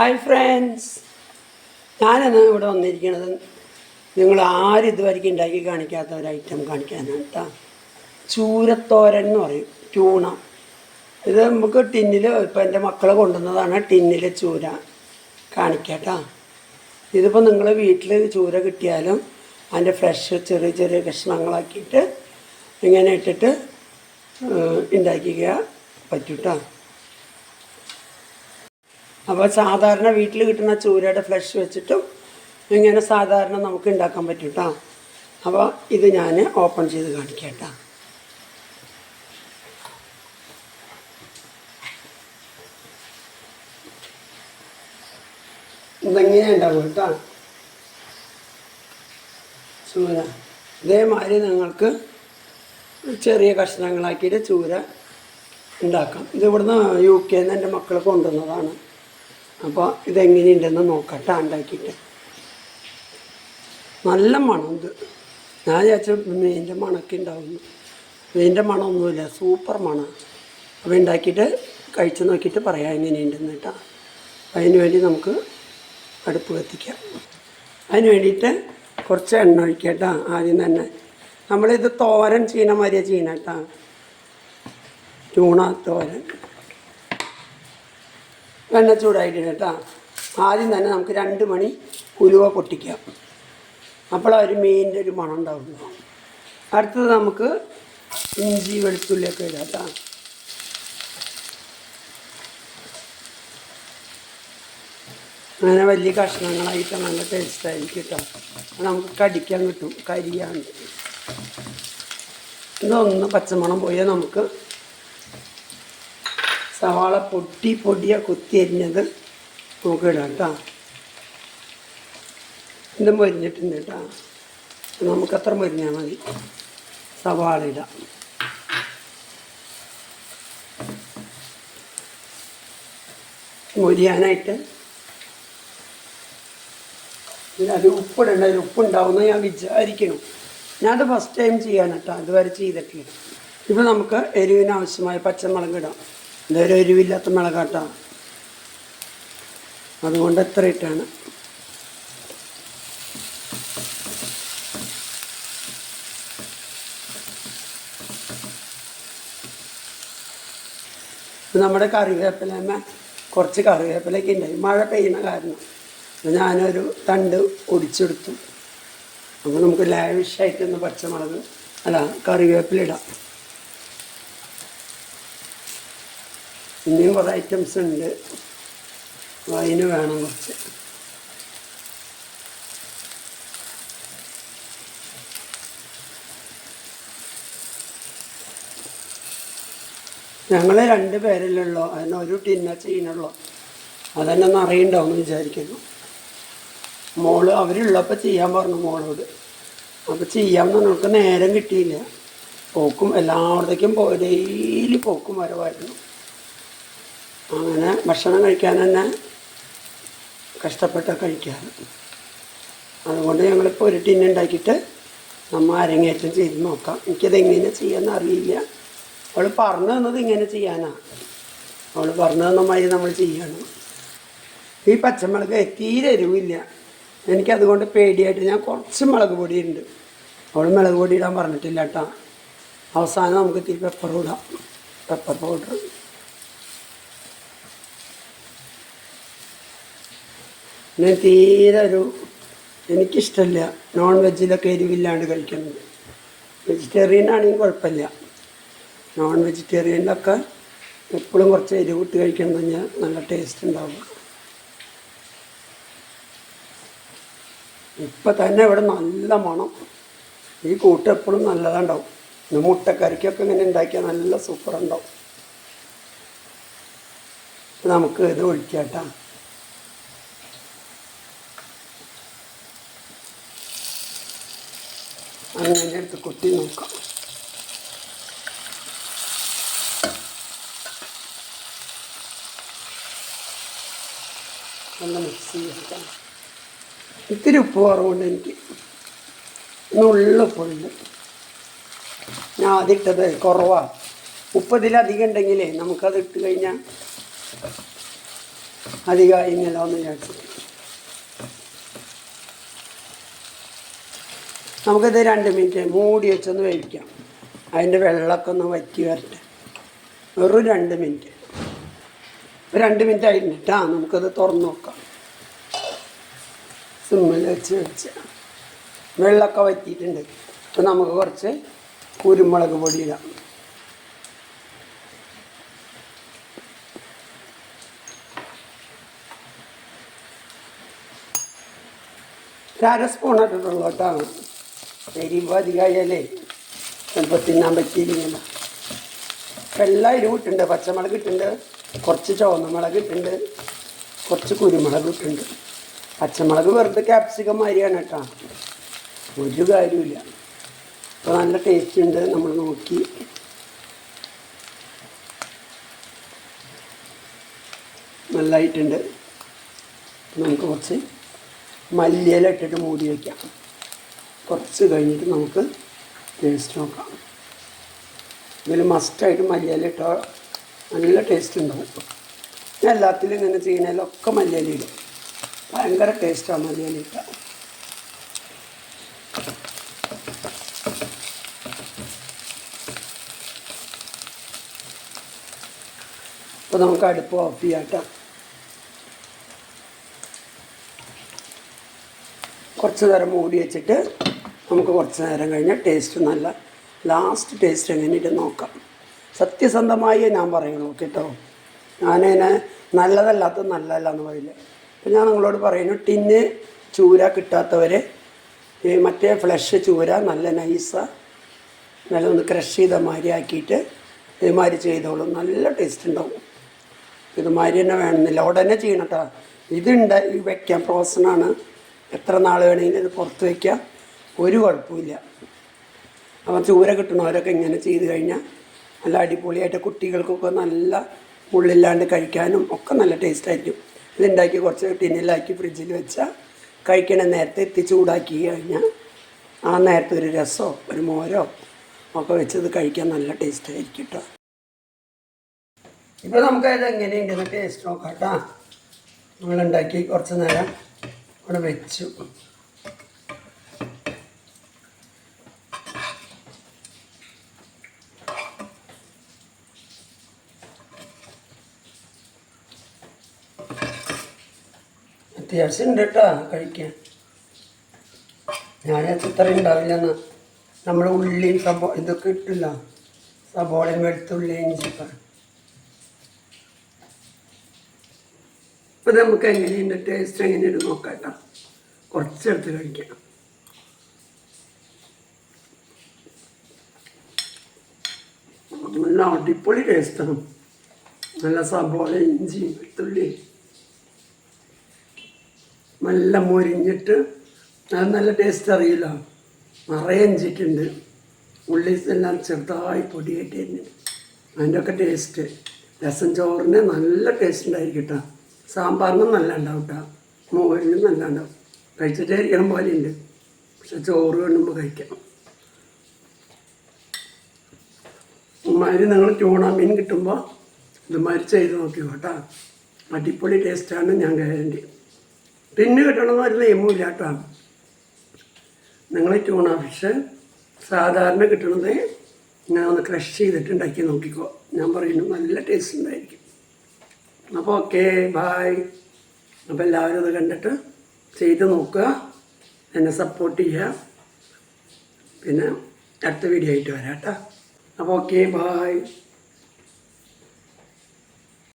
Hi friends, ഞാനിന്ന് ഇവിടെ വന്നിരിക്കുന്നത് നിങ്ങൾ ആരും ഇതുവരെയ്ക്കും ഉണ്ടാക്കി കാണിക്കാത്ത ഒരു ഐറ്റം കാണിക്കാനാണ് കേട്ടോ. ചൂരത്തോരൻ എന്ന് പറയും, ട്യൂണ. ഇത് നമുക്ക് ടിന്നിൽ, ഇപ്പം എൻ്റെ മക്കൾ കൊണ്ടുവന്നതാണ് ടിന്നിൽ ചൂര കാണിക്കാട്ടോ. ഇതിപ്പോൾ നിങ്ങൾ വീട്ടിൽ ചൂര കിട്ടിയാലും അതിൻ്റെ ഫ്രഷ് ചെറിയ ചെറിയ കഷ്ണങ്ങളാക്കിയിട്ട് ഇങ്ങനെ ഇട്ടിട്ട് ഉണ്ടാക്കിക്കുക പറ്റും കേട്ടോ. അപ്പോൾ സാധാരണ വീട്ടിൽ കിട്ടുന്ന ചൂരയുടെ ഫ്ലഷ് വെച്ചിട്ടും ഇങ്ങനെ സാധാരണ നമുക്ക് ഉണ്ടാക്കാൻ പറ്റും കേട്ടോ. അപ്പോൾ ഇത് ഞാൻ ഓപ്പൺ ചെയ്ത് കാണിക്കാം കേട്ടോ. ഇതെങ്ങനെ ഉണ്ടാവും കേട്ടോ ചൂര. ഇതേമാതിരി നിങ്ങൾക്ക് ചെറിയ കഷ്ണങ്ങളാക്കിയിട്ട് ചൂര ഉണ്ടാക്കാം. ഇത് ഇവിടുന്ന് UK നിന്ന് എൻ്റെ മക്കൾ കൊണ്ടുവന്നതാണ്. അപ്പോൾ ഇതെങ്ങനെയുണ്ടെന്ന് നോക്കട്ടെ ഉണ്ടാക്കിയിട്ട്. നല്ല മണം ഇത്. ഞാൻ വിചാരിച്ച മീനിൻ്റെ മണമൊക്കെ ഉണ്ടാവുന്നു. മീനിൻ്റെ മണമൊന്നുമില്ല, സൂപ്പർ മണമാണ്. അപ്പോൾ ഉണ്ടാക്കിയിട്ട് കഴിച്ച് നോക്കിയിട്ട് പറയാം എങ്ങനെയുണ്ടെന്ന് കേട്ടോ. അതിന് വേണ്ടി നമുക്ക് അടുപ്പ് കത്തിക്കാം. അതിന് വേണ്ടിയിട്ട് കുറച്ച് എണ്ണ ഒഴിക്കാം കേട്ടോ. ആദ്യം തന്നെ നമ്മളിത് തോരൻ ചെയ്യണ മാതിരിയാണ് ചെയ്യണം കേട്ടോ. ട്യൂണ തോരൻ. എണ്ണ ചൂടായിട്ട് കേട്ടോ. ആദ്യം തന്നെ നമുക്ക് 2 മണി ഉലുവ പൊട്ടിക്കാം. അപ്പോൾ ഒരു മീനിൻ്റെ ഒരു മണം ഉണ്ടാവുള്ളൂ. അടുത്തത് നമുക്ക് ഇഞ്ചി വെളുത്തുള്ളിയൊക്കെ ഇടാം കേട്ടോ. അങ്ങനെ വലിയ കഷ്ണങ്ങളായിട്ട് നല്ല ടേസ്റ്റായിരിക്കും കേട്ടോ. നമുക്ക് കടിക്കാൻ കിട്ടും, കരിയാണ്ട്. ഇതൊന്ന് പച്ചമണം പോയാൽ നമുക്ക് സവാള പൊടിയെ കുത്തിയരിഞ്ഞത് നമുക്ക് ഇടാം കേട്ടോ. ഇതും മൊരിഞ്ഞിട്ടുണ്ട് കേട്ടോ. നമുക്കത്ര മൊരിഞ്ഞാൽ മതി. സവാള ഇടാം. മൊരിയാനായിട്ട് അത് ഉപ്പിടേണ്ട. അതിൽ ഉപ്പുണ്ടാവുമെന്ന് ഞാൻ വിചാരിക്കണം. ഞാനത് ഫസ്റ്റ് ടൈം ചെയ്യാൻ കേട്ടോ, അതുവരെ ചെയ്തിട്ടില്ല. ഇപ്പോൾ നമുക്ക് എരിവിന് ആവശ്യമായ പച്ചമുളക് ഇടാം. ഇതൊരു എരിവില്ലാത്ത മുളകാട്ടോ, അതുകൊണ്ട് എത്ര ഇട്ടാണ്. നമ്മുടെ കറിവേപ്പില, കുറച്ച് കറിവേപ്പിലൊക്കെ ഉണ്ടായി. മഴ പെയ്യുന്ന കാരണം ഞാനൊരു തണ്ട് ഒടിച്ചെടുത്തു. അപ്പോൾ നമുക്ക് ലാവിഷായിട്ടൊന്ന് പച്ചമുളക് കറിവേപ്പില ഇടാം. ഇനിയും കുറേ ഐറ്റംസ് ഉണ്ട്, അതിന് വേണം കുറച്ച്. ഞങ്ങൾ 2 പേരല്ലുള്ളൂ, അതിന് ഒരു ടിന്ന ചെയ്യുന്നുള്ളൂ. അതന്നെ ഒന്ന് അറിയണ്ടാവും വിചാരിക്കുന്നു. മോള് അവരുള്ളപ്പോൾ ചെയ്യാൻ പറഞ്ഞു മോളോട്. അപ്പോൾ ചെയ്യാമെന്ന് നമുക്ക് നേരം കിട്ടിയില്ല. പോക്കും എല്ലായിടത്തേക്കും ഡെയിലി പോക്കും വരവായിരുന്നു. അങ്ങനെ ഭക്ഷണം കഴിക്കാൻ തന്നെ കഷ്ടപ്പെട്ടാണ് കഴിക്കാറ്. അതുകൊണ്ട് ഞങ്ങളിപ്പോൾ ഒരു ടിന്നുണ്ടാക്കിയിട്ട് നമ്മൾ അരങ്ങേറ്റം ചെയ്ത് നോക്കാം. എനിക്കതെങ്ങനെ ചെയ്യാമെന്ന് അറിയില്ല. അവൾ പറഞ്ഞു തന്നത് ഇങ്ങനെ ചെയ്യാനാണ്. അവൾ പറഞ്ഞു തന്ന മാതിരി നമ്മൾ ചെയ്യണം. ഈ പച്ചമുളക് തീരെ എരിവില്ല. എനിക്കതുകൊണ്ട് പേടിയായിട്ട് ഞാൻ കുറച്ച് മുളക് പൊടി ഉണ്ട്. അവൾ മുളക് പൊടി ഇടാൻ പറഞ്ഞിട്ടില്ല കേട്ടോ. അവസാനം നമുക്ക് ഇത്തിരി പെപ്പർ ഇടാം, പെപ്പർ പൗഡർ. പിന്നെ തീരെ എനിക്കിഷ്ടമില്ല നോൺ വെജിലൊക്കെ എരിവില്ലാണ്ട് കഴിക്കുന്നത്. വെജിറ്റേറിയൻ ആണെങ്കിൽ കുഴപ്പമില്ല. നോൺ വെജിറ്റേറിയനിലൊക്കെ എപ്പോഴും കുറച്ച് എരിവ് ഇട്ട് കഴിക്കണം കഴിഞ്ഞാൽ നല്ല ടേസ്റ്റ് ഉണ്ടാവും. ഇപ്പം തന്നെ ഇവിടെ നല്ല മണം. ഈ കൂട്ട് എപ്പോഴും നല്ലതുണ്ടാവും. പിന്നെ മുട്ടക്കറിക്കൊക്കെ ഇങ്ങനെ ഉണ്ടാക്കിയാൽ നല്ല സൂപ്പറുണ്ടാവും. നമുക്ക് ഇത് ഒഴിക്കാം കേട്ടോ. അങ്ങനെ എടുത്ത് കൊത്തി നോക്കാം. നല്ല മിക്സ് ചെയ്യാം. ഇത്തിരി ഉപ്പ് കുറവുണ്ട് എനിക്ക്, ഉള്ളുപ്പുണ്ട്. ഞാൻ അതിട്ടത് കുറവാണ്. ഉപ്പ് ഇതിലധികം ഉണ്ടെങ്കിലേ നമുക്കത് ഇട്ട് കഴിഞ്ഞാൽ അധികമായി ഇങ്ങനെല്ലോ എന്ന് വിചാരിച്ചിട്ട് നമുക്കിത് 2 മിനിറ്റ് മൂടി വെച്ചൊന്ന് വേവിക്കാം. അതിൻ്റെ വെള്ളമൊക്കെ ഒന്ന് വറ്റി വരട്ടെ. വെറും 2 മിനിറ്റ്. 2 മിനിറ്റ് ആയിട്ടാ നമുക്കത് തുറന്ന് നോക്കാം. സിമ്മിൽ വെച്ച് വെള്ളമൊക്കെ വറ്റിയിട്ടുണ്ട്. അപ്പോൾ നമുക്ക് കുറച്ച് കുരുമുളക് പൊടി ഇടാം. അര സ്പൂൺ ഇട്ടിട്ടുള്ളൂ കേട്ടോ. എരിവ് അധികമായാലേ ചിലപ്പോൾ തിന്നാൻ പറ്റിയില്ല. എല്ലാം എരിവ് ഇട്ടുണ്ട്. പച്ചമുളക് ഇട്ടുണ്ട്, കുറച്ച് ചുവന്ന മുളക് ഇട്ടുണ്ട്, കുറച്ച് കുരുമുളക് ഇട്ടുണ്ട്. പച്ചമുളക് വെറുതെ ക്യാപ്സിക്കം മാതിരിയാണ് കേട്ടോ, ഒരു കാര്യമില്ല. അപ്പോൾ നല്ല ടേസ്റ്റ് ഉണ്ട്. നമ്മൾ നോക്കി നല്ലതായിട്ടുണ്ട്. നമുക്ക് കുറച്ച് മല്ലിയില ഇട്ടിട്ട് മൂടി വയ്ക്കാം. കുറച്ച് കഴിഞ്ഞിട്ട് നമുക്ക് ടേസ്റ്റ് നോക്കാം. ഇതിൽ മസ്റ്റായിട്ട് മല്ലിയില ഇട്ടാൽ നല്ല ടേസ്റ്റ് ഉണ്ടാവും. ഞാൻ എല്ലാത്തിലും ഇങ്ങനെ ചെയ്യുന്നതിലൊക്കെ മല്ലിയില ഇടും. ഭയങ്കര ടേസ്റ്റാണ് മല്ലിയില ഇട്ടാൽ. അപ്പോൾ നമുക്ക് അടുപ്പ് ഓഫ് ചെയ്യാം കേട്ടോ. കുറച്ച് നേരം മൂടി വെച്ചിട്ട് നമുക്ക് കുറച്ച് നേരം കഴിഞ്ഞാൽ ടേസ്റ്റ് നല്ല ലാസ്റ്റ് ടേസ്റ്റ് എങ്ങനെയിട്ട് നോക്കാം. സത്യസന്ധമായി ഞാൻ പറയുള്ളൂ കേട്ടോ. ഞാനതിനെ നല്ലതല്ലാത്തത് നല്ലതല്ല എന്ന് പറയില്ല. അപ്പം ഞാൻ നിങ്ങളോട് പറയുന്നു, ടിന്ന് ചൂര കിട്ടാത്തവർ മറ്റേ ഫ്ലഷ് ചൂര നല്ല നൈസ നല്ല ഒന്ന് ക്രഷ് ചെയ്ത മാതിരി ആക്കിയിട്ട് ഇതുമാതിരി ചെയ്തോളൂ. നല്ല ടേസ്റ്റ് ഉണ്ടാവും. ഇതുമാതിരി തന്നെ വേണമെന്നില്ല, ഉടനെ ചെയ്യണം കേട്ടോ. ഇതുണ്ട് വയ്ക്കാം, ഫ്രോസണാണ്. എത്ര നാൾ വേണമെങ്കിലും ഇത് പുറത്ത് വയ്ക്കാം, ഒരു കുഴപ്പമില്ല. അപ്പം ചൂര കിട്ടണവരൊക്കെ ഇങ്ങനെ ചെയ്ത് കഴിഞ്ഞാൽ നല്ല അടിപൊളിയായിട്ട് കുട്ടികൾക്കൊക്കെ നല്ല മുള്ളില്ലാണ്ട് കഴിക്കാനും ഒക്കെ നല്ല ടേസ്റ്റായിരിക്കും. ഇതുണ്ടാക്കി കുറച്ച് ടിന്നിലാക്കി ഫ്രിഡ്ജിൽ വെച്ചാൽ കഴിക്കണ നേരത്തെ എത്തി ചൂടാക്കി കഴിഞ്ഞാൽ ആ നേരത്തെ ഒരു രസമോ ഒരു മോരോ ഒക്കെ വെച്ചത് കഴിക്കാൻ നല്ല ടേസ്റ്റായിരിക്കും കേട്ടോ. ഇപ്പോൾ നമുക്കത് എങ്ങനെയുണ്ടെന്ന് ടേസ്റ്റ് നോക്കാം കേട്ടോ. നമ്മളുണ്ടാക്കി കുറച്ച് നേരം അവിടെ വെച്ചു. അത്യാവശ്യം ഉണ്ട് കേട്ടോ കഴിക്കാൻ. ഞാൻ ഇത്ര ഉണ്ടാവില്ലെന്ന്. നമ്മൾ ഉള്ളിയും ഇതൊക്കെ ഇട്ടില്ല, സബോളയും വെളുത്തുള്ളി ഇഞ്ചിയൊക്കെ. അപ്പം നമുക്ക് എങ്ങനെയുണ്ട് ടേസ്റ്റ് എങ്ങനെയുണ്ട് നോക്കാം കേട്ടോ. കുറച്ചെടുത്ത് കഴിക്കാം. നല്ല അടിപൊളി ടേസ്റ്റാണ്. നല്ല സബോള ഇഞ്ചി വെളുത്തുള്ളി നല്ല മൊരിഞ്ഞിട്ട് അത് നല്ല ടേസ്റ്റ് അറിയില്ല. നിറയെ ഇഞ്ചിട്ടുണ്ട്, ഉള്ളി എല്ലാം ചെറുതായി പൊടിയായിട്ട് തരുന്നുണ്ട്. അതിൻ്റെ ഒക്കെ ടേസ്റ്റ് രസം ചോറിന് നല്ല ടേസ്റ്റ് ഉണ്ടായിരിക്കും കേട്ടോ. സാമ്പാറിനും നല്ല ഉണ്ടാവും കേട്ടോ, മോരിനും നല്ല ഉണ്ടാവും. കഴിച്ചിട്ടേ ഇരിക്കണം പോലെ ഉണ്ട്, പക്ഷെ ചോറ് വേണ്ടുമ്പോൾ കഴിക്കണം. ഇമാതിരി നിങ്ങൾ ട്യൂണ മീൻ കിട്ടുമ്പോൾ ഇതുമാതിരി ചെയ്ത് നോക്കിയോ കേട്ടോ. അടിപൊളി ടേസ്റ്റാണ്, ഞാൻ ഗ്യാരണ്ടി. ടിന്ന് കിട്ടണമെന്ന് ഒരു നിയമമില്ല കേട്ടോ. നിങ്ങൾ ട്യൂണ ഫിഷ് സാധാരണ കിട്ടണത് ഇങ്ങനെ ഒന്ന് ക്രഷ് ചെയ്തിട്ട് ഉണ്ടാക്കി നോക്കിക്കോ. ഞാൻ പറയുന്നു നല്ല ടേസ്റ്റ് ഉണ്ടായിരിക്കും. അപ്പോൾ ഓക്കെ, ബായ്. അപ്പോൾ എല്ലാവരും ഇത് കണ്ടിട്ട് ചെയ്ത് നോക്കുക, എന്നെ സപ്പോർട്ട് ചെയ്യുക. പിന്നെ അടുത്ത വീഡിയോ ആയിട്ട് വരാം കേട്ടോ. അപ്പോൾ ഓക്കെ, ബായ്.